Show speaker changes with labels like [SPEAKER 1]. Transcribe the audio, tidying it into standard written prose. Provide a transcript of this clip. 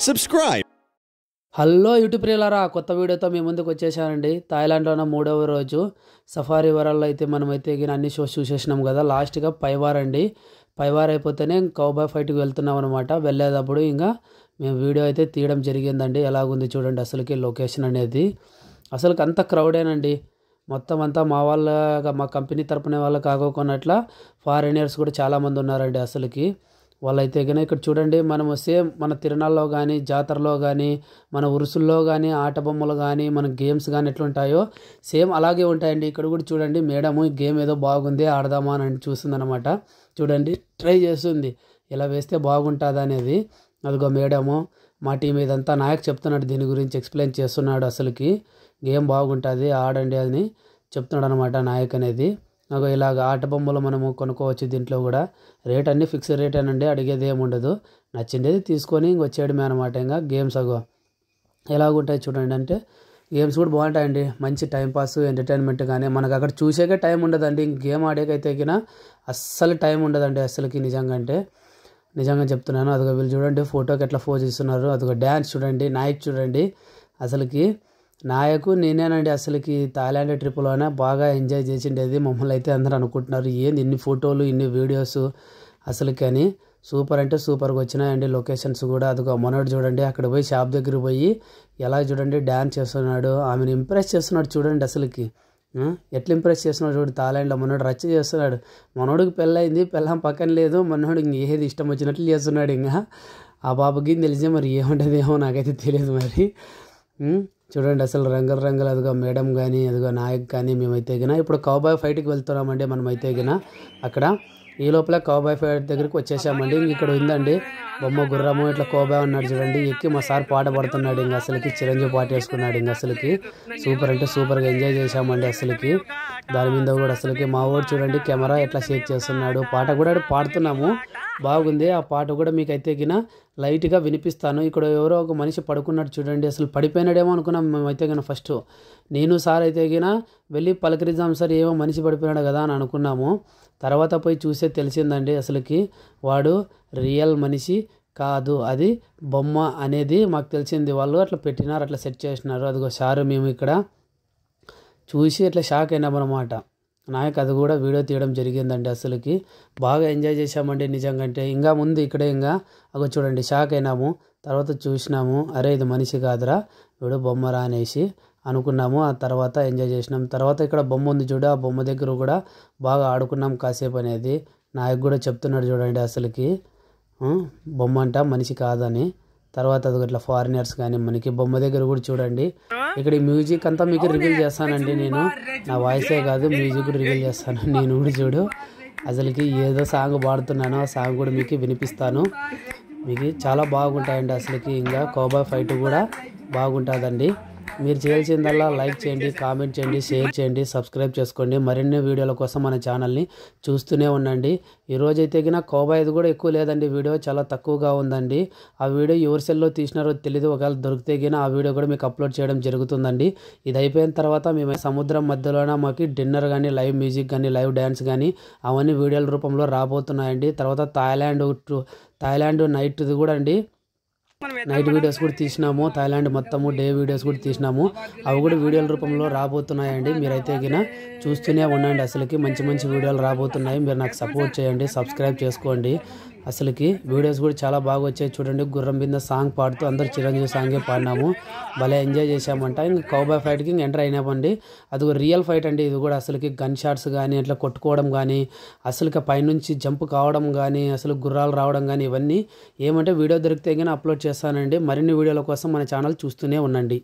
[SPEAKER 1] Subscribe.
[SPEAKER 2] Hello YouTube ప్రియులారా, కొత్త వీడియోతో మీ ముందుకు వచ్చేసానండి. థాయిలాండ్లోన 3వ రోజు సఫారీ వరల్లో అయితే మనమైతే అన్ని షోస్ చూసేసినాం కదా. లాస్ట్గా పైవార్ అండి. పైవార్ అయిపోతేనే కౌబాయ్ ఫైట్కి వెళ్తున్నాం అనమాట. వెళ్ళేటప్పుడు ఇంకా మేము వీడియో అయితే తీయడం జరిగిందండి. ఎలాగుంది చూడండి అసలుకి లొకేషన్ అనేది. అసలుకి అంత క్రౌడేనండి. మొత్తం అంతా మా కంపెనీ తరపున వాళ్ళు కాకోకున్నట్ల ఫారినర్స్ కూడా చాలామంది ఉన్నారండి అసలుకి. వాళ్ళైతే కనుక ఇక్కడ చూడండి, మనము సేమ్ మన తిరునాళ్ళలో కానీ జాతరలో కానీ మన ఉరుసుల్లో కానీ ఆట బొమ్మలు కానీ మన గేమ్స్ కానీ ఎట్లుంటాయో సేమ్ అలాగే ఉంటాయండి. ఇక్కడ కూడా చూడండి, మేడము ఈ గేమ్ ఏదో బాగుంది ఆడదామా అని చూస్తుందన్నమాట. చూడండి, ట్రై చేస్తుంది ఇలా వేస్తే బాగుంటుంది అనేది. అదిగో మేడము మా టీం ఇదంతా నాయక్ చెప్తున్నాడు, దీని గురించి ఎక్స్ప్లెయిన్ చేస్తున్నాడు. అసలుకి గేమ్ బాగుంటుంది ఆడండి అని చెప్తున్నాడు అనమాట నాయక్ అనేది. నాకు ఇలాగ ఆట బొమ్మలు మనము కొనుక్కోవచ్చు. దీంట్లో కూడా రేట్ అన్నీ ఫిక్స్డ్ రేట్ అనండి, అడిగేది ఏమి ఉండదు. నచ్చిండేది తీసుకొని వచ్చేయడమే అనమాట. ఇంకా గేమ్స్ ఎలాగుంటాయి చూడండి. అంటే గేమ్స్ కూడా బాగుంటాయండి. మంచి టైంపాస్ ఎంటర్టైన్మెంట్. కానీ మనకు అక్కడ చూసేకే టైం ఉండదండి. గేమ్ ఆడేకైతే అస్సలు టైం ఉండదండి అసలుకి. నిజంగా చెప్తున్నాను. అదిగో వీళ్ళు చూడండి ఫోటోకి ఎట్లా పోజ్ ఇస్తున్నారు. అదిగో డ్యాన్స్ చూడండి, నాయక్ చూడండి. అసలుకి నాయకు నేనేనండి అసలుకి థాయిలాండ్ ట్రిప్లోనే బాగా ఎంజాయ్ చేసిండేది. మమ్మల్ని అయితే అందరూ అనుకుంటున్నారు ఏంది ఇన్ని ఫోటోలు ఇన్ని వీడియోస్ అసలుకి అని. సూపర్ అంటే సూపర్గా వచ్చినాయండి లొకేషన్స్ కూడా. అదిగో మనోడు చూడండి అక్కడ పోయి షాప్ దగ్గర పోయి ఎలా చూడండి డ్యాన్స్ చేస్తున్నాడు, ఆమెను ఇంప్రెస్ చేస్తున్నాడు చూడండి అసలుకి. ఎట్లా ఇంప్రెస్ చేస్తున్నాడు చూడు. థాయిలాండ్లో మనోడు రచ్చ చేస్తున్నాడు. మనోడికి పెళ్ళయింది, పెళ్ళం పక్కన లేదు. మనోడు ఏది ఇష్టం వచ్చినట్లు చేస్తున్నాడు. ఇంకా ఆ బాబుకి తెలిసే మరి ఏముంటుందేమో నాకైతే తెలియదు మరి. చూడండి అసలు రంగులు అదిగో మేడం కానీ అదిగో నాయక్ కానీ మేమైతే ఇప్పుడు కౌబాయ్ ఫైట్కి వెళ్తున్నామండి. మనమైతే అక్కడ ఈ లోపల కౌబాయ్ ఫైట్ దగ్గరికి వచ్చేసామండి. ఇక్కడ ఉందండి బొమ్మ గుర్రము ఇట్లా కౌబాయ్ ఉన్నాడు చూడండి. ఎక్కి మా సార్ పాట పడుతున్నాడు. ఇంకా అసలుకి చిరంజీవి పాట వేసుకున్నాడు. ఇంకా అసలుకి సూపర్ అంటే సూపర్గా ఎంజాయ్ చేసామండి అసలుకి. దాని మీద కూడా అసలుకి మా ఊరు చూడండి కెమెరా ఎట్లా షేక్ చేస్తున్నాడు. పాట కూడా పాడుతున్నాము, బాగుంది. ఆ పాట కూడా మీకైతే లైట్గా వినిపిస్తాను. ఇక్కడ ఎవరో ఒక మనిషి పడుకున్నాడు చూడండి. అసలు పడిపోయినాడేమో అనుకున్నాం మేమైతే ఫస్ట్. నేను సార్ అయితే వెళ్ళి పలకరిద్దాం సార్, ఏమో మనిషి పడిపోయినాడు కదా అని అనుకున్నాము. తర్వాత పోయి చూసే తెలిసిందండి అసలుకి వాడు రియల్ మనిషి కాదు, అది బొమ్మ అనేది మాకు తెలిసింది. వాళ్ళు అట్లా పెట్టినారు, అట్లా సెట్ చేసినారు. అదిగో సారు మేము ఇక్కడ చూసి అట్లా షాక్ అయినామన్నమాట. నాయక్ అది కూడా వీడియో తీయడం జరిగిందండి. అసలుకి బాగా ఎంజాయ్ చేసామండి నిజంగా. అంటే ఇంకా ముందు ఇక్కడే అగో చూడండి షాక్ అయినాము. తర్వాత చూసినాము, అరే ఇది మనిషి కాదురా వీడు బొమ్మరా అనేసి అనుకున్నాము. ఆ తర్వాత ఎంజాయ్ చేసినాం. తర్వాత ఇక్కడ బొమ్మ ఉంది చూడు, ఆ బొమ్మ దగ్గర కూడా బాగా ఆడుకున్నాం కాసేపు అనేది. నాయక్ కూడా చెప్తున్నాడు చూడండి అసలుకి బొమ్మ అంట మనిషి కాదని. తర్వాత అది ఇట్లా ఫారినర్స్ కానీ మనకి బొమ్మ దగ్గర కూడా చూడండి. ఇక్కడ ఈ మ్యూజిక్ అంతా మీకు రివీల్ చేస్తానండి నేను. నా వాయిసే కాదు మ్యూజిక్ కూడా రివీల్ చేస్తాను నేను కూడా. చూడు అసలుకి ఏదో సాంగ్ పాడుతున్నాను, ఆ సాంగ్ కూడా మీకు వినిపిస్తాను. మీకు చాలా బాగుంటాయండి అసలుకి. ఇంకా కౌబాయ్ ఫైట్ కూడా బాగుంటుందండి. మీరు చేయాల్సిందల్లా లైక్ చేయండి, కామెంట్ చేయండి, షేర్ చేయండి, సబ్స్క్రైబ్ చేసుకోండి. మరిన్ని వీడియోల కోసం మన ఛానల్ని చూస్తూనే ఉండండి. ఈరోజైతే కౌబాయ్ది కూడా ఎక్కువ లేదండి, వీడియో చాలా తక్కువగా ఉందండి. ఆ వీడియో ఎవరి సెల్లో తీసినారో తెలీదు. ఒకవేళ దొరికితే ఆ వీడియో కూడా మీకు అప్లోడ్ చేయడం జరుగుతుందండి. ఇది అయిపోయిన తర్వాత మేము సముద్రం మధ్యలోన మాకు డిన్నర్ కానీ లైవ్ మ్యూజిక్ కానీ లైవ్ డ్యాన్స్ కానీ అవన్నీ వీడియోల రూపంలో రాబోతున్నాయండి. తర్వాత థాయిలాండ్ నైట్ది కూడా అండి, నైట్ వీడియోస్ కూడా తీసినాము. థాయిలాండ్ మొత్తము డే వీడియోస్ కూడా తీసినాము. అవి కూడా వీడియోల రూపంలో రాబోతున్నాయండి. మీరైతే చూస్తూనే ఉండండి. అసలుకి మంచి వీడియోలు రాబోతున్నాయి. మీరు నాకు సపోర్ట్ చేయండి, సబ్స్క్రైబ్ చేసుకోండి. అసలుకి వీడియోస్ కూడా చాలా బాగా వచ్చాయి చూడండి. గుర్రం మీద సాంగ్ పాడుతూ అందరు చిరంజీవి సాంగే పాడినాము. భలే ఎంజాయ్ చేసామంట. ఇంకా కౌబాయ్ ఫైట్కి ఎంటర్ అయినామండి. అది రియల్ ఫైట్ అండి. ఇది కూడా అసలుకి గన్ షాట్స్ కానీ అట్లా కొట్టుకోవడం కానీ అసలుకి పైనుంచి జంప్ కావడం కానీ అసలు గుర్రాలు రావడం కానీ ఇవన్నీ ఏమంటే వీడియో దొరికితే అప్లోడ్ చేస్తానండి. మరిన్ని వీడియోల కోసం మన ఛానల్ చూస్తూనే ఉండండి.